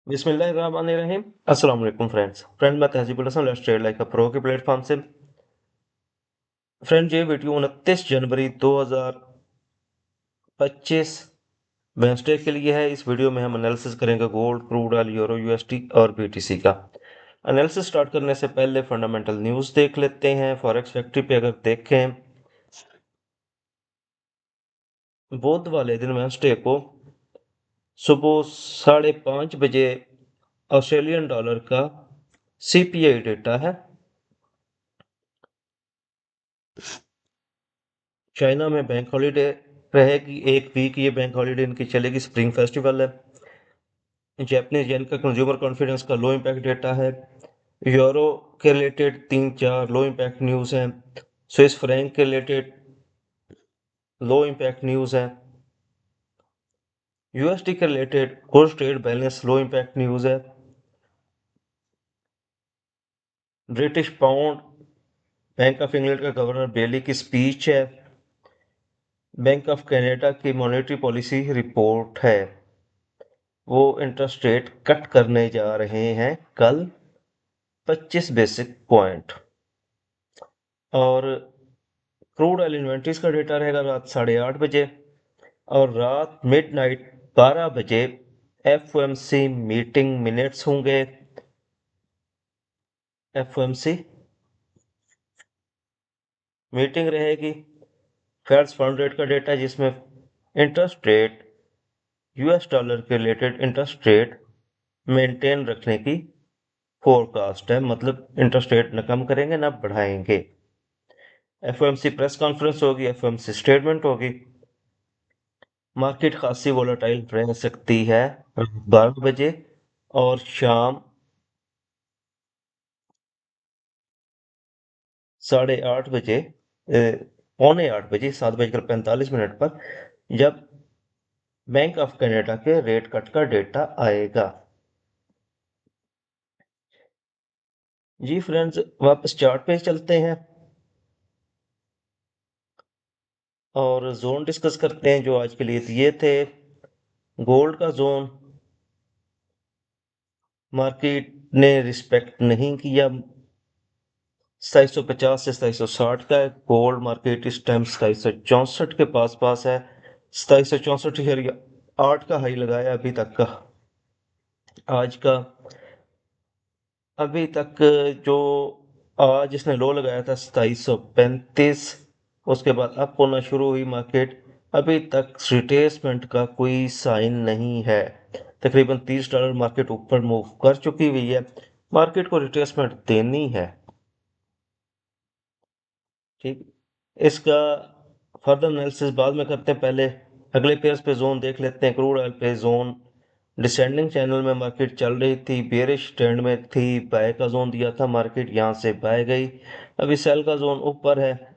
बिस्मिल्लाहिर्रहमानिर्रहीम। अस्सलाम वालेकुम फ्रेंड्स मैं Tahzeebul Hasan let's trade like a pro के प्लेटफॉर्म से। फ्रेंड्स, ये वीडियो 29 जनवरी 2025 वेंसडे के लिए है। इस वीडियो में हम एनालिसिस करेंगे gold, crude oil, euro USD और बीटीसी का। एनालिसिस स्टार्ट करने से पहले फंडामेंटल न्यूज़ देख लेते हैं। फॉरेक्स फैक्ट्री पे अगर देखें, बुध वाले दिन वेंसडे को सुबह 5:30 बजे ऑस्ट्रेलियन डॉलर का सीपीआई डेटा है। चाइना में बैंक हॉलीडे रहेगी, एक वीक ये बैंक हॉलीडे इनकी चलेगी, स्प्रिंग फेस्टिवल है। जापानीज येन का कंज्यूमर कॉन्फिडेंस का लो इम्पैक्ट डेटा है। यूरो के रिलेटेड 3-4 लो इम्पैक्ट न्यूज़ हैं। स्विस फ्रैंक के रिलेटेड लो इम्पैक्ट न्यूज़ है। यूएसडी के related goods trade balance low impact news है। British pound, bank of England का गवर्नर बेली की स्पीच है। बैंक ऑफ कनाडा की मॉनेटरी पॉलिसी रिपोर्ट है। वो इंटरेस्ट रेट कट करने जा रहे हैं कल 25 बेसिक पॉइंट। और क्रूड ऑयल इन्वेंट्रीज का डेटा रहेगा रात 8:30 बजे। और रात मिडनाइट 12 बजे एफओएमसी मीटिंग मिनट्स होंगे। एफओएमसी मीटिंग रहेगी। फेड्स फंड रेट का डेटा जिसमें इंटरेस्ट रेट, यूएस डॉलर के रिलेटेड इंटरेस्ट रेट मेंटेन रखने की फोरकास्ट है, मतलब इंटरेस्ट रेट न कम करेंगे ना बढ़ाएंगे। एफओएमसी प्रेस कॉन्फ्रेंस होगी, एफओएमसी स्टेटमेंट होगी। मार्केट खासी वोलेटाइल रह सकती है 12 बजे और शाम 8:30 बजे, पौने 8 बजे, 7:45 पर, जब बैंक ऑफ कनाडा के रेट कट का डेटा आएगा। जी फ्रेंड्स, वापस चार्ट पे चलते हैं और जोन डिस्कस करते हैं जो आज के लिए दिए थे। गोल्ड का जोन मार्केट ने रिस्पेक्ट नहीं किया। 2750 से 2760 का है। गोल्ड मार्केट इस टाइम 2764 के पास है। 2764 एरिया 8 का हाई लगाया अभी तक का, आज का। अभी तक जो आज इसने लो लगाया था 2735, उसके बाद अप होना शुरू हुई मार्केट। अभी तक रिट्रेसमेंट का कोई साइन नहीं है। तकरीबन $30 मार्केट ऊपर मूव कर चुकी हुई है। मार्केट को रिट्रेसमेंट देनी है। ठीक, इसका फर्दर एनालिसिस बाद में करते हैं। पहले अगले पेयर्स पे जोन देख लेते हैं। क्रूड ऑयल पे जोन डिसेंडिंग चैनल में मार्केट चल रही थी, बेरिश ट्रेंड में थी। बाय का जोन दिया था मार्केट, यहां से बाय गई। अभी सेल का जोन ऊपर है।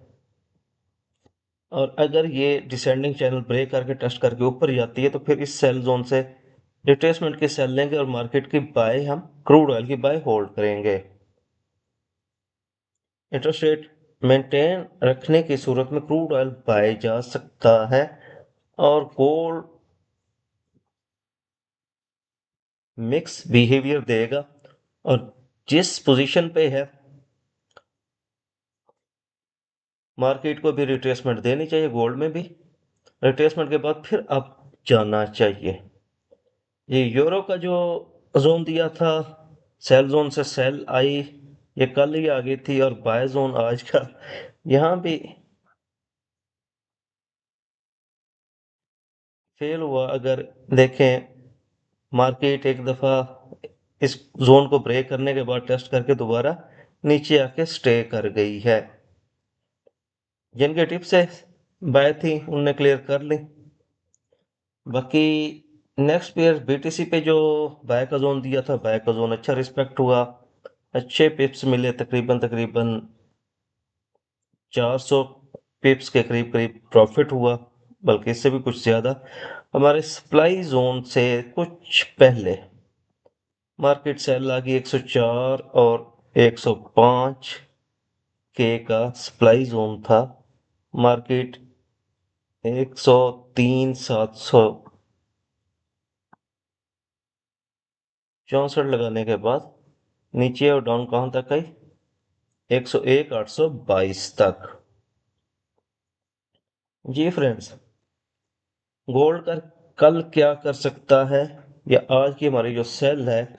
और अगर ये डिसेंडिंग चैनल ब्रेक करके टेस्ट करके ऊपर जाती है तो फिर इस सेल जोन से रिट्रेसमेंट के सेल लेंगे और मार्केट की बाय, हम क्रूड ऑयल की बाय होल्ड करेंगे। इंटरेस्ट रेट मेंटेन रखने की सूरत में क्रूड ऑयल बाय जा सकता है। और गोल्ड मिक्स बिहेवियर देगा। और जिस पोजीशन पे है मार्केट को भी रिट्रेसमेंट देनी चाहिए, गोल्ड में भी रिट्रेसमेंट के बाद फिर अप जाना चाहिए। ये यूरो का जो जोन दिया था, सेल जोन से सेल आई, ये कल ही आ गई थी। और बाय जोन आज का यहाँ भी फेल हुआ। अगर देखें, मार्केट एक दफा इस जोन को ब्रेक करने के बाद टेस्ट करके दोबारा नीचे आके स्टे कर गई है। जिनके टिप से बाय थी उनने क्लियर कर ली। बाकी नेक्स्ट पेयर बीटीसी पे जो बाय का जोन दिया था, बाय का जोन अच्छा रिस्पेक्ट हुआ। अच्छे पिप्स मिले, तकरीबन तकरीबन 400 पिप्स के करीब करीब प्रॉफिट हुआ, बल्कि इससे भी कुछ ज़्यादा। हमारे सप्लाई जोन से कुछ पहले मार्केट सेल आ गई 104 और 105 के का सप्लाई जोन था। मार्केट 103 700 64 लगाने के बाद नीचे और डाउन कहाँ तक आई? 101,822 तक। जी फ्रेंड्स, गोल्ड का कल क्या कर सकता है, या आज की हमारी जो सेल है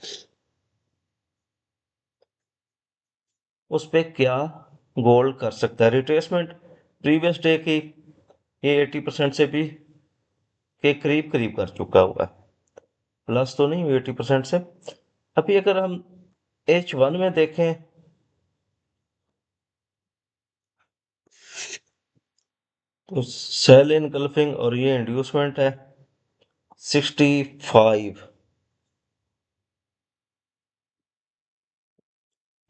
उस पे क्या गोल्ड कर सकता है? रिट्रेसमेंट प्रीवियस डे की ये 80% से भी के करीब करीब कर चुका हुआ है, प्लस तो नहीं हुई 80% से। अभी अगर हम H1 में देखें तो सेल इनकल्फिंग और ये इंड्यूसमेंट है 65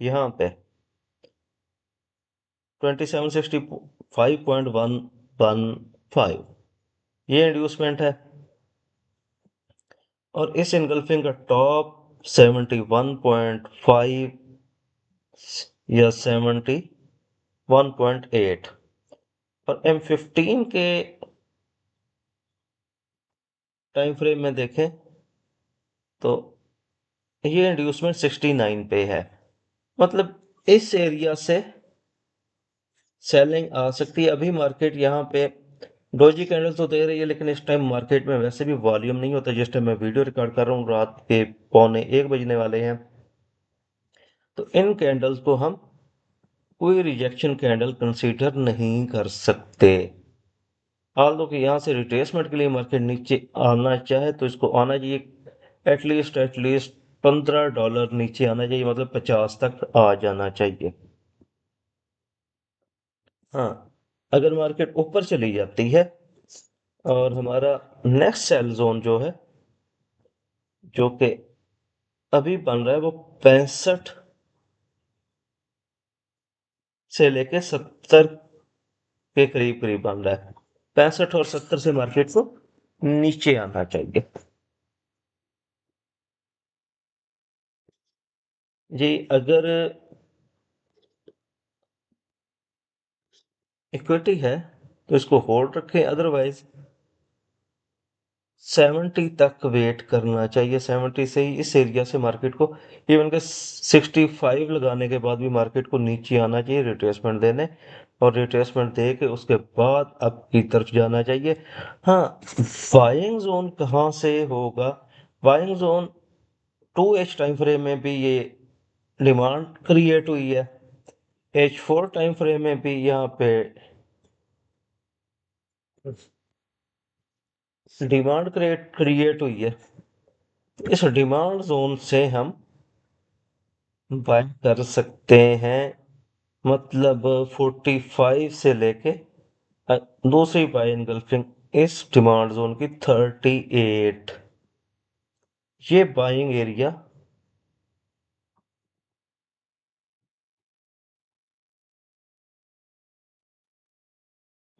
यहाँ पे 2765.115 ये इंड्यूसमेंट है, और इस इनगल्फिंग का टॉप 71.5 या 71.8, और M15 के टाइम फ्रेम में देखें तो ये इंड्यूसमेंट 69 पे है। मतलब इस एरिया से सेलिंग आ सकती है। अभी मार्केट यहाँ पे डोजी कैंडल तो दे रही है, लेकिन इस टाइम मार्केट में वैसे भी वॉल्यूम नहीं होता। जिस टाइम मैं वीडियो रिकॉर्ड कर रहा हूँ रात के 12:45 बजने वाले हैं, तो इन कैंडल्स को हम कोई रिजेक्शन कैंडल कंसीडर नहीं कर सकते। ऑल्दो कि यहाँ से रिट्रेसमेंट के लिए मार्केट नीचे आना चाहे तो इसको आना चाहिए एटलीस्ट $15 नीचे आना चाहिए, मतलब 50 तक आ जाना चाहिए। हाँ, अगर मार्केट ऊपर चली जाती है और हमारा नेक्स्ट सेल जोन जो है, जो कि अभी बन रहा है, वो 65 से लेके 70 के करीब करीब बन रहा है। 65 और 70 से मार्केट को नीचे आना चाहिए। जी, अगर इक्विटी है तो इसको होल्ड रखें, अदरवाइज 70 तक वेट करना चाहिए। 70 से ही इस एरिया से मार्केट को, इवन के 65 लगाने के बाद भी मार्केट को नीचे आना चाहिए रिट्रेसमेंट देने, और रिट्रेसमेंट दे के उसके बाद अप की तरफ जाना चाहिए। हाँ, बाइंग जोन कहाँ से होगा? Buying zone 2H time frame में भी ये डिमांड क्रिएट हुई है, H4 टाइम फ्रेम में भी यहाँ पे डिमांड क्रिएट हुई है। इस डिमांड जोन से हम बाय कर सकते हैं, मतलब 45 से लेके दूसरी बाय इनगल्फिंग इस डिमांड जोन की 38, ये बाइंग एरिया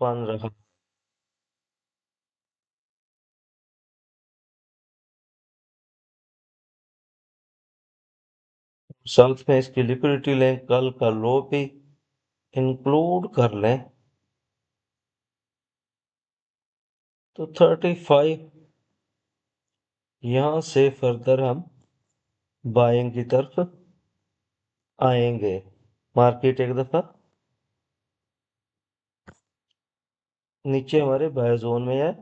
बन रहा। साथ में इसकी लिक्विडिटी लें, कल का लो भी इंक्लूड कर लें तो 35, यहां से फर्दर हम बाइंग की तरफ आएंगे। मार्केट एक दफा नीचे हमारे बाय जोन में है।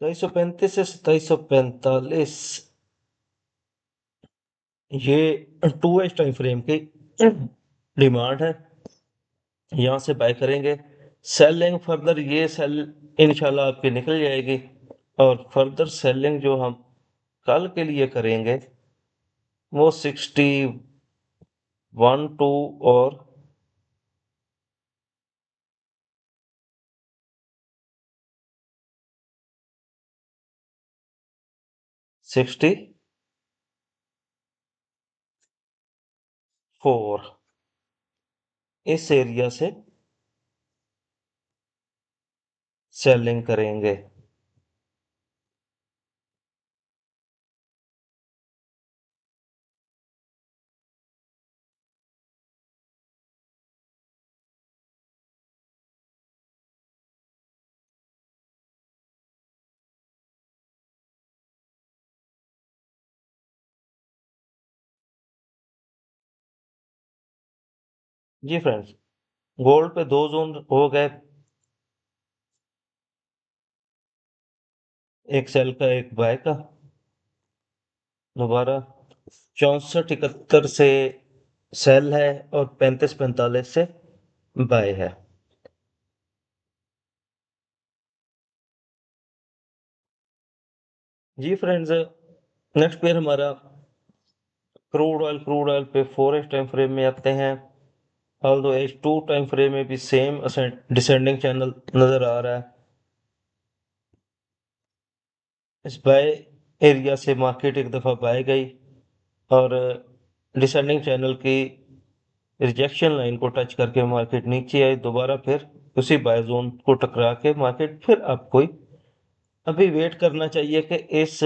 2735 से 2745 ये 2H टाइम फ्रेम की डिमांड है, यहाँ से बाय करेंगे। सेलिंग फर्दर, ये सेल इंशाल्लाह आपकी निकल जाएगी, और फर्दर सेलिंग जो हम कल के लिए करेंगे वो 61 2 और 64 इस एरिया से सेलिंग करेंगे। जी फ्रेंड्स, गोल्ड पे दो जोन हो गए, एक सेल का एक बाय का। दोबारा 64-71 से सेल है और 35-45 से बाय है। जी फ्रेंड्स, नेक्स्ट पेयर हमारा क्रूड ऑयल पे 4 टाइम फ्रेम में आते हैं। ऑल्दो H2 टाइम फ्रेम में भी सेम डिसेंडिंग चैनल नजर आ रहा है। इस बाय एरिया से मार्केट एक दफा बाय गई और डिसेंडिंग चैनल की रिजेक्शन लाइन को टच करके मार्केट नीचे आई, दोबारा फिर उसी बाय जोन को टकरा के मार्केट फिर अब कोई अभी वेट करना चाहिए कि इस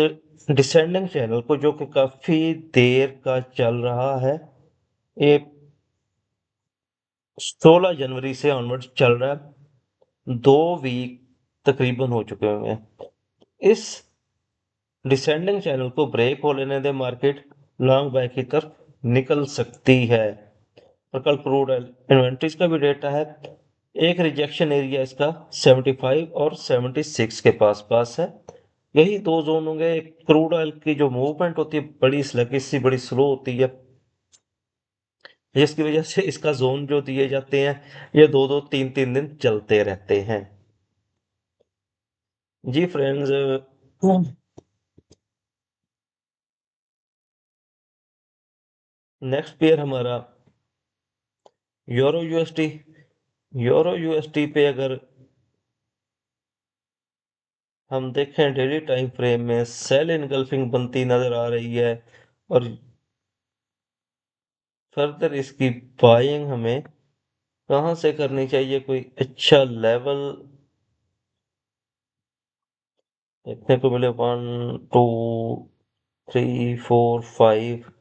डिसेंडिंग चैनल को, जो कि काफी देर का चल रहा है, ये 16 जनवरी से ऑनवर्ड चल रहा है, 2 वीक तकरीबन हो चुके हुए हैं। इस डिसेंडिंग चैनल को ब्रेक हो लेने दे, मार्केट लॉन्ग बाय की तरफ निकल सकती है। और कल क्रूड ऑयल इन्वेंट्रीज का भी डेटा है। एक रिजेक्शन एरिया इसका 75 और 76 के पास पास है। यही दो जोन होंगे। क्रूड ऑयल की जो मूवमेंट होती है बड़ी स्लगिश सी, बड़ी स्लो होती है, जिसकी वजह से इसका जोन जो दिए जाते हैं ये 2-2 3-3 दिन चलते रहते हैं। जी फ्रेंड्स, नेक्स्ट पेयर हमारा यूरो यूएसडी। यूरो यूएसडी पे अगर हम देखें डेली टाइम फ्रेम में सेल इनगल्फिंग बनती नजर आ रही है और फर्दर इसकी बाइंग हमें कहाँ से करनी चाहिए, कोई अच्छा लेवल देखने को मिले। 1 2 3 4 5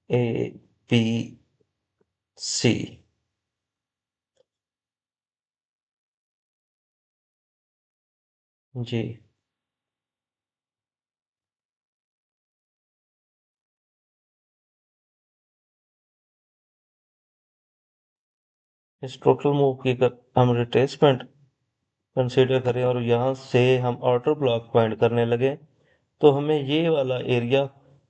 A B C। जी, इस टोटल मूव की अगर हम रिट्रेसमेंट कंसीडर करें और यहाँ से हम ऑर्डर ब्लॉक फाइंड करने लगे, तो हमें ये वाला एरिया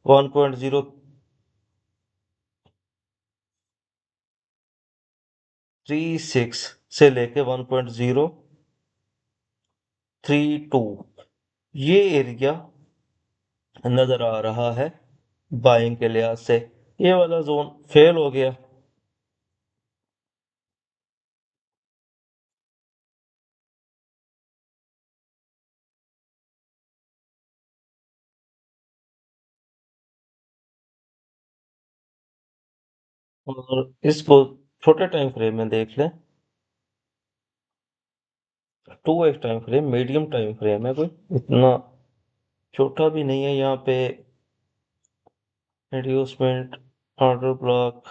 1.036 से लेके 1.032 ये एरिया नजर आ रहा है बाइंग के लिहाज से। ये वाला जोन फेल हो गया और इसको छोटे टाइम फ्रेम में देख लें। 2x time frame medium time frame है, कोई इतना छोटा भी नहीं है। यहाँ पे रिड्यूसमेंट, ऑर्डर ब्लॉक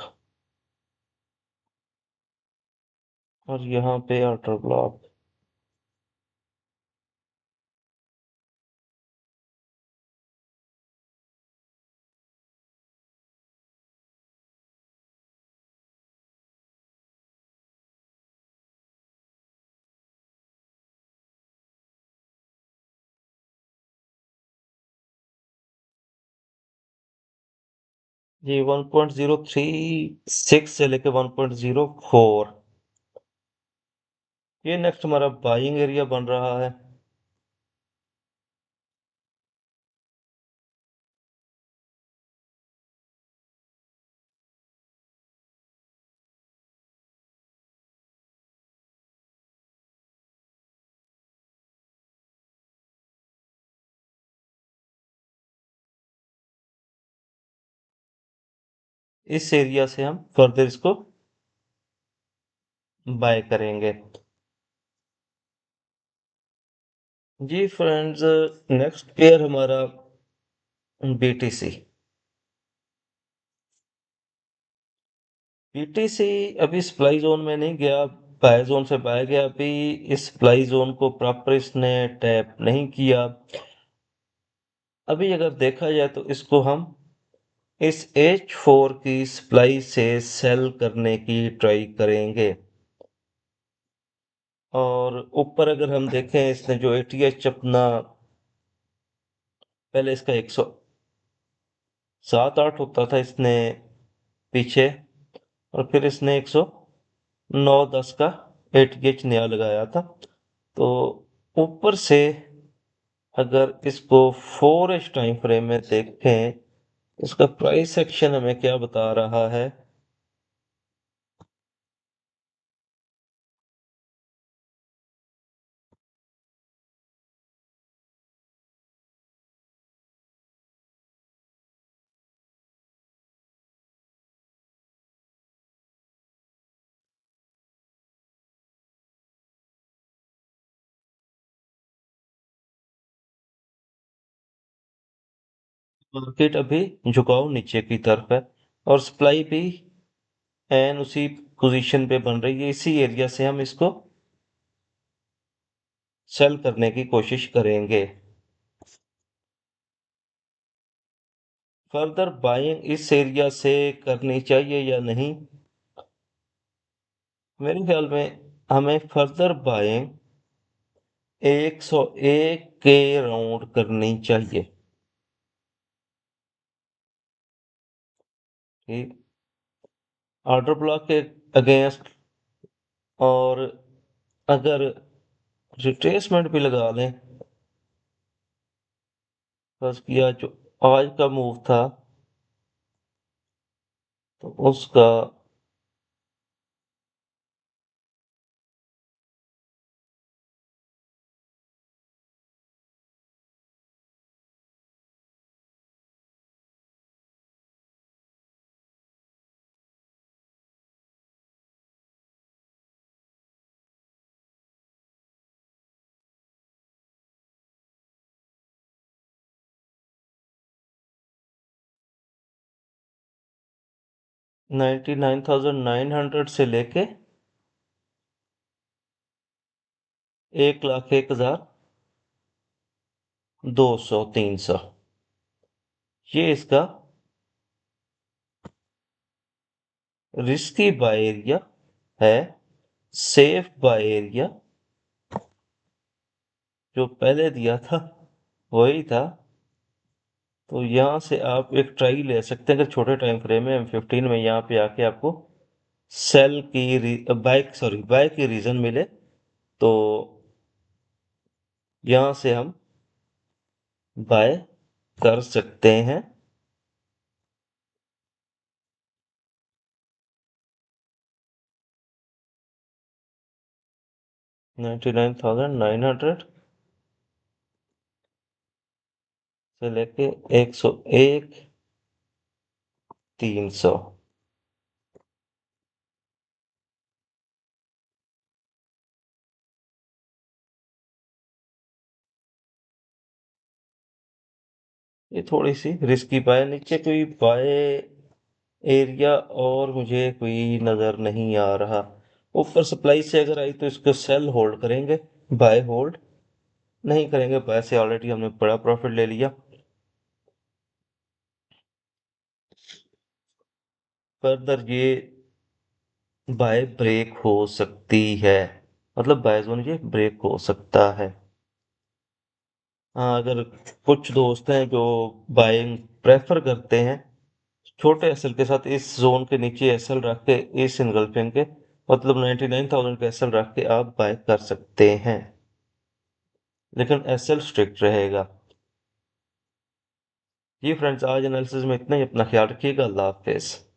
और यहाँ पे ऑर्डर ब्लॉक। जी, 1.036 से लेके 1.04 ये नेक्स्ट हमारा बाइंग एरिया बन रहा है। इस एरिया से हम फर्दर इसको बाय करेंगे। जी फ्रेंड्स, नेक्स्ट पेयर हमारा बीटीसी। बीटीसी अभी सप्लाई जोन में नहीं गया, बाय जोन से बाय गया। अभी इस सप्लाई जोन को प्रॉपर इसने टैप नहीं किया। अभी अगर देखा जाए तो इसको हम इस H4 की सप्लाई से सेल करने की ट्राई करेंगे। और ऊपर अगर हम देखें, इसने जो ATH अपना पहले इसका 107-8 होता था इसने पीछे, और फिर इसने 109-10 का ATH नया लगाया था। तो ऊपर से अगर इसको 4H टाइम फ्रेम में देखें, इसका प्राइस सेक्शन हमें क्या बता रहा है। मार्केट अभी झुकाव नीचे की तरफ है, और सप्लाई भी एन उसी पोजीशन पे बन रही है। इसी एरिया से हम इसको सेल करने की कोशिश करेंगे। फर्दर बाइंग इस एरिया से करनी चाहिए या नहीं? मेरे ख्याल में हमें फर्दर बाइंग 101 के राउंड करनी चाहिए। ठीक, ऑर्डर ब्लॉक के अगेंस्ट। और अगर रिट्रेसमेंट भी लगा लें, बस किया जो आज का मूव था, तो उसका 99,900 से लेके 1,01,200 300, ये इसका रिस्की बाय एरिया है। सेफ बाय एरिया जो पहले दिया था वही था। तो यहाँ से आप एक ट्राई ले सकते हैं, अगर छोटे टाइम फ्रेम में M15 में यहाँ पे आके आपको सेल की बाय की रीजन मिले, तो यहाँ से हम बाय कर सकते हैं। $99,900 से लेके 101,300। ये थोड़ी सी रिस्की बाय, नीचे कोई बाय एरिया और मुझे कोई नजर नहीं आ रहा। ऊपर सप्लाई से अगर आई तो इसको सेल होल्ड करेंगे, बाय होल्ड नहीं करेंगे। बाय से ऑलरेडी हमने बड़ा प्रॉफिट ले लिया। फर्दर ये बाय ब्रेक हो सकती है, मतलब बाय जोन ये ब्रेक हो सकता है। हाँ, अगर कुछ दोस्त हैं जो बाइंग प्रेफर करते हैं छोटे एसएल के साथ, इस जोन के नीचे एसएल रख के, इस इनगल्फिंग के मतलब 99,000 का एसएल रख के आप बाय कर सकते हैं, लेकिन एसएल स्ट्रिक्ट रहेगा। जी फ्रेंड्स, आज एनालिसिस में इतना ही। अपना ख्याल रखिएगा। अल्लाह हाफिज।